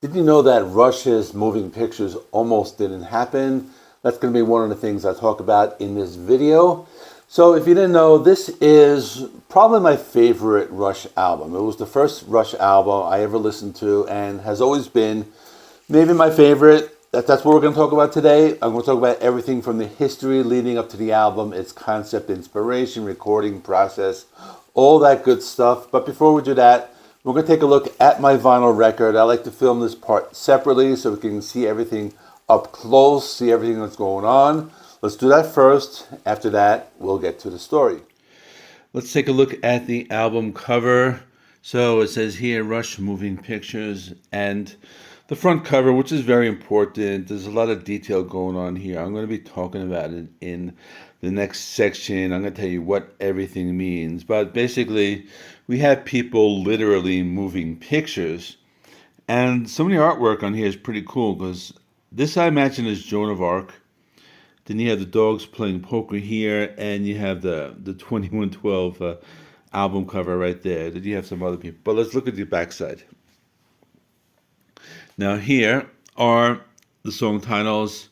Did you know that Rush's moving pictures almost didn't happen? That's going to be one of the things I talk about in this video. So if you didn't know, this is probably my favorite Rush album. It was the first Rush album I ever listened to and has always been maybe my favorite. That's what we're going to talk about today. I'm going to talk about everything from the history leading up to the album, its concept, inspiration, recording process, all that good stuff. But before we do that, we're going to take a look at my vinyl record. I like to film this part separately so we can see everything up close, see everything that's going on. Let's do that first. After that, we'll get to the story. Let's take a look at the album cover. So it says here, Rush Moving Pictures, and the front cover, which is very important. There's a lot of detail going on here. I'm going to be talking about it in the next section. I'm going to tell you what everything means. But basically, we have people literally moving pictures. And some of the artwork on here is pretty cool because this I imagine is Joan of Arc. Then you have the dogs playing poker here, and you have the 2112 album cover right there. Then you have some other people. But let's look at the backside. Now here are the song titles,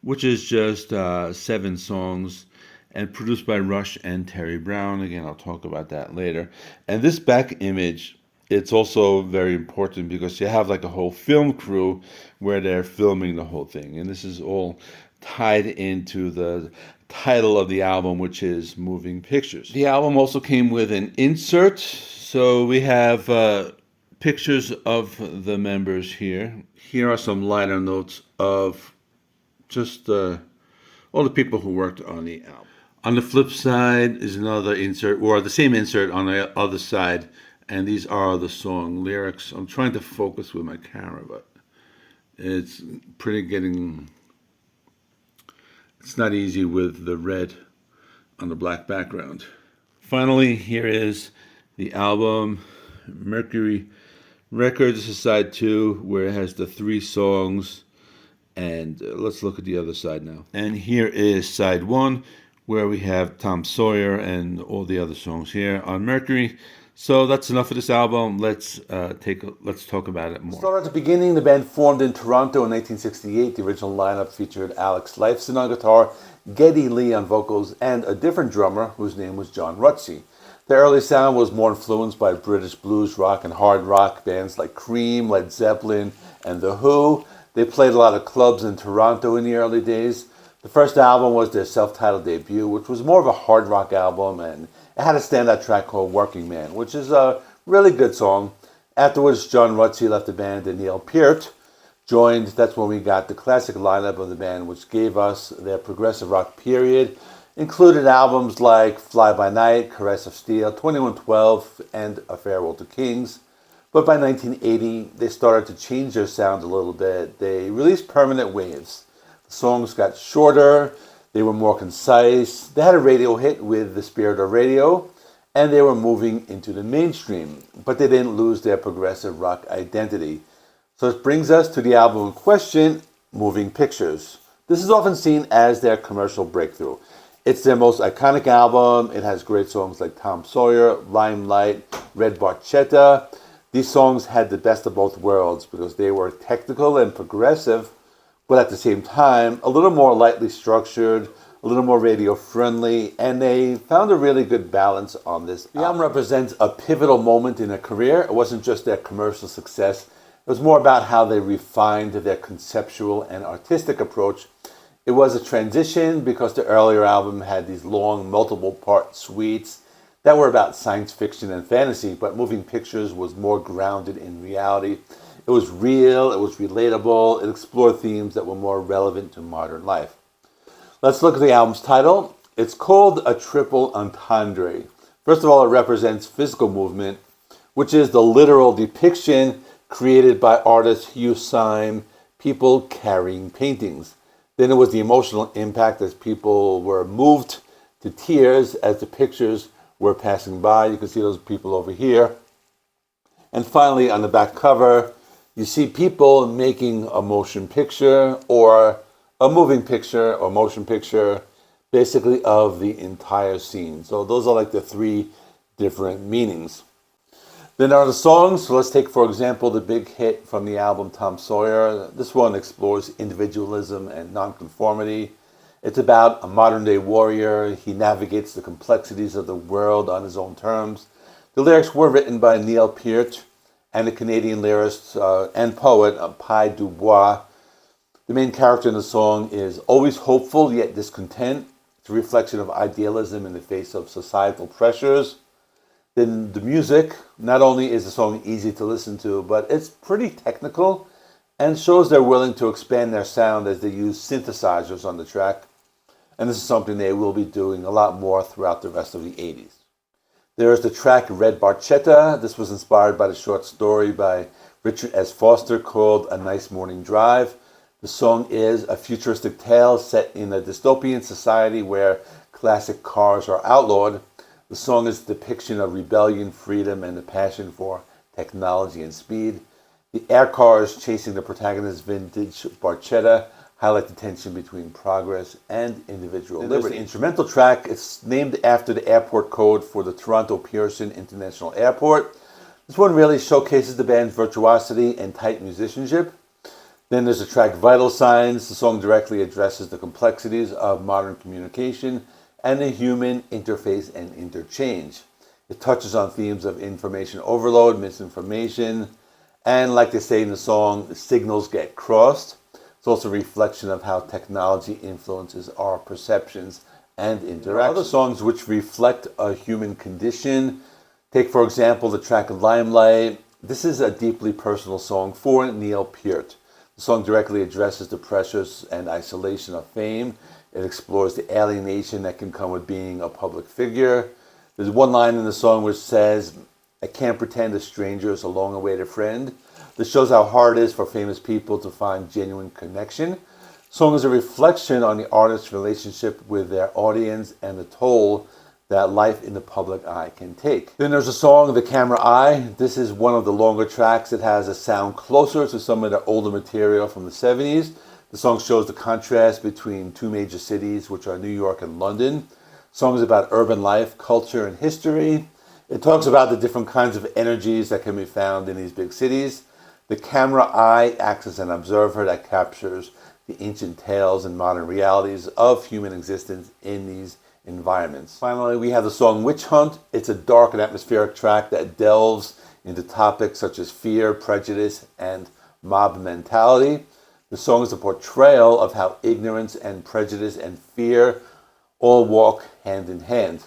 which is just 7 songs, and produced by Rush and Terry Brown. Again, I'll talk about that later. And this back image, it's also very important because you have like a whole film crew where they're filming the whole thing. And this is all tied into the title of the album, which is Moving Pictures. The album also came with an insert. So we have pictures of the members here. Here are some liner notes of just all the people who worked on the album. On the flip side is another insert, or the same insert on the other side, and these are the song lyrics. I'm trying to focus with my camera, but it's it's not easy with the red on the black background. Finally, here is the album, Mercury Records. This is side 2, where it has the 3 songs. And let's look at the other side now. And here is side 1, where we have Tom Sawyer and all the other songs here on Mercury. So that's enough of this album. Let's talk about it more. Start at the beginning. The band formed in Toronto in 1968. The original lineup featured Alex Lifeson on guitar, Geddy Lee on vocals, and a different drummer whose name was John Rutsey. The early sound was more influenced by British blues rock and hard rock bands like Cream, Led Zeppelin, and The Who. They played a lot of clubs in Toronto in the early days. The first album was their self-titled debut, which was more of a hard rock album, and it had a standout track called Working Man, which is a really good song. Afterwards, John Rutsey left the band and Neil Peart joined. That's when we got the classic lineup of the band, which gave us their progressive rock period. Included albums like Fly By Night, Caress of Steel, 2112, and A Farewell to Kings. But by 1980, they started to change their sound a little bit. They released Permanent Waves. The songs got shorter, they were more concise, they had a radio hit with The Spirit of Radio, and they were moving into the mainstream, but they didn't lose their progressive rock identity. So this brings us to the album in question, Moving Pictures. This is often seen as their commercial breakthrough. It's their most iconic album. It has great songs like Tom Sawyer, Limelight, Red Barchetta. These songs had the best of both worlds because they were technical and progressive, but at the same time, a little more lightly structured, a little more radio-friendly, and they found a really good balance on this. The album represents a pivotal moment in their career. It wasn't just their commercial success. It was more about how they refined their conceptual and artistic approach. It was a transition because the earlier album had these long, multiple-part suites that were about science fiction and fantasy, but Moving Pictures was more grounded in reality. It was real, it was relatable, it explored themes that were more relevant to modern life. Let's look at the album's title. It's called a triple entendre. First of all, it represents physical movement, which is the literal depiction created by artist Hugh Syme, people carrying paintings. Then it was the emotional impact as people were moved to tears as the pictures were passing by. You can see those people over here. And finally, on the back cover, you see people making a motion picture or a moving picture or motion picture, basically of the entire scene. So those are like the 3 different meanings. Then there are the songs. So let's take, for example, the big hit from the album Tom Sawyer. This one explores individualism and nonconformity. It's about a modern-day warrior. He navigates the complexities of the world on his own terms. The lyrics were written by Peart and the Canadian lyricist and poet Pi Dubois. The main character in the song is always hopeful yet discontent. It's a reflection of idealism in the face of societal pressures. Then the music, not only is the song easy to listen to, but it's pretty technical and shows they're willing to expand their sound as they use synthesizers on the track. And this is something they will be doing a lot more throughout the rest of the 80s. There is the track Red Barchetta. This was inspired by the short story by Richard S. Foster called A Nice Morning Drive. The song is a futuristic tale set in a dystopian society where classic cars are outlawed. The song is a depiction of rebellion, freedom, and the passion for technology and speed. The air cars chasing the protagonist's vintage Barchetta highlight the tension between progress and individual liberty. The instrumental track is named after the airport code for the Toronto Pearson International Airport. This one really showcases the band's virtuosity and tight musicianship. Then there's the track Vital Signs. The song directly addresses the complexities of modern communication and the human interface and interchange. It touches on themes of information overload, misinformation, and like they say in the song, signals get crossed. It's also a reflection of how technology influences our perceptions and interactions. Other songs which reflect a human condition. Take, for example, the track Limelight. This is a deeply personal song for Peart. The song directly addresses the pressures and isolation of fame. It explores the alienation that can come with being a public figure. There's one line in the song which says, "I can't pretend a stranger is a long-awaited friend." This shows how hard it is for famous people to find genuine connection. The song is a reflection on the artist's relationship with their audience and the toll that life in the public eye can take. Then there's a song, The Camera Eye. This is one of the longer tracks. It has a sound closer to some of the older material from the 70s. The song shows the contrast between two major cities, which are New York and London. The song is about urban life, culture, and history. It talks about the different kinds of energies that can be found in these big cities. The camera eye acts as an observer that captures the ancient tales and modern realities of human existence in these environments. Finally, we have the song Witch Hunt. It's a dark and atmospheric track that delves into topics such as fear, prejudice, and mob mentality. The song is a portrayal of how ignorance and prejudice and fear all walk hand in hand.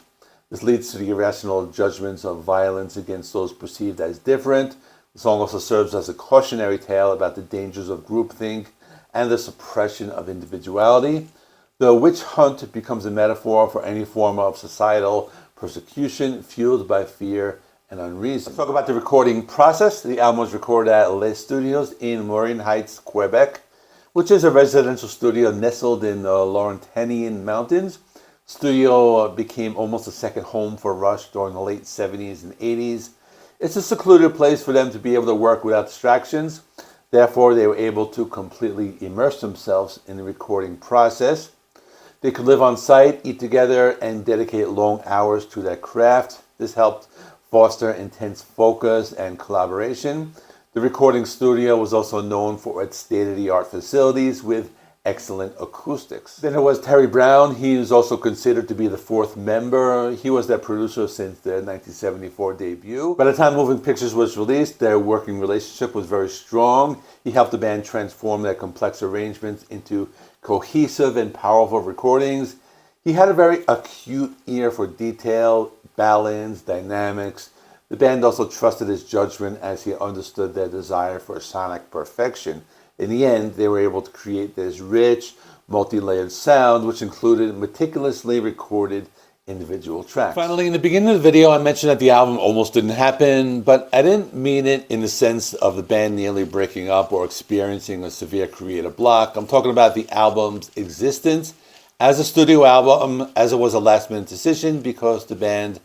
This leads to the irrational judgments of violence against those perceived as different. The song also serves as a cautionary tale about the dangers of groupthink and the suppression of individuality. The witch hunt becomes a metaphor for any form of societal persecution fueled by fear and unreason. Let's talk about the recording process. The album was recorded at Les Studios in Morin Heights, Quebec, which is a residential studio nestled in the Laurentian Mountains. Studio became almost a second home for Rush during the late 70s and 80s. It's a secluded place for them to be able to work without distractions. Therefore, they were able to completely immerse themselves in the recording process. They could live on site, eat together, and dedicate long hours to their craft. This helped foster intense focus and collaboration. The recording studio was also known for its state-of-the-art facilities with excellent acoustics. Then there was Terry Brown. He is also considered to be the fourth member. He was their producer since their 1974 debut. By the time Moving Pictures was released, their working relationship was very strong. He helped the band transform their complex arrangements into cohesive and powerful recordings. He had a very acute ear for detail, balance, dynamics. The band also trusted his judgment as he understood their desire for sonic perfection. In the end, they were able to create this rich, multi-layered sound, which included meticulously recorded individual tracks. Finally, in the beginning of the video, I mentioned that the album almost didn't happen, but I didn't mean it in the sense of the band nearly breaking up or experiencing a severe creative block. I'm talking about the album's existence as a studio album, as it was a last-minute decision because the band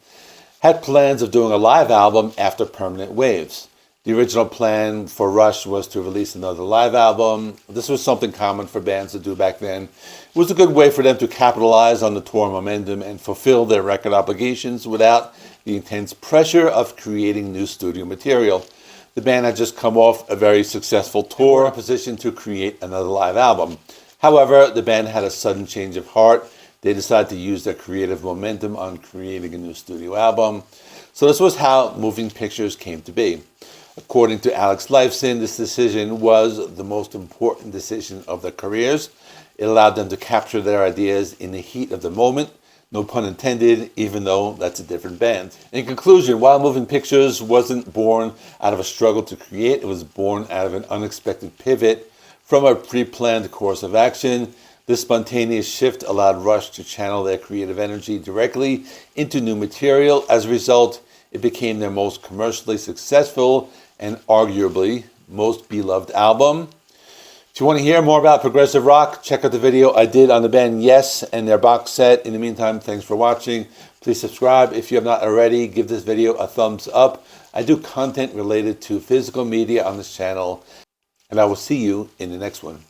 had plans of doing a live album after Permanent Waves. The original plan for Rush was to release another live album. This was something common for bands to do back then. It was a good way for them to capitalize on the tour momentum and fulfill their record obligations without the intense pressure of creating new studio material. The band had just come off a very successful tour, in a position to create another live album. However, the band had a sudden change of heart. They decided to use their creative momentum on creating a new studio album. So this was how Moving Pictures came to be. According to Alex Lifeson, this decision was the most important decision of their careers. It allowed them to capture their ideas in the heat of the moment. No pun intended, even though that's a different band. In conclusion, while Moving Pictures wasn't born out of a struggle to create, it was born out of an unexpected pivot from a pre-planned course of action. This spontaneous shift allowed Rush to channel their creative energy directly into new material. As a result, it became their most commercially successful and arguably most beloved album. If you want to hear more about progressive rock, check out the video I did on the band Yes and their box set. In the meantime, thanks for watching. Please subscribe if you have not already. Give this video a thumbs up. I do content related to physical media on this channel, and I will see you in the next one.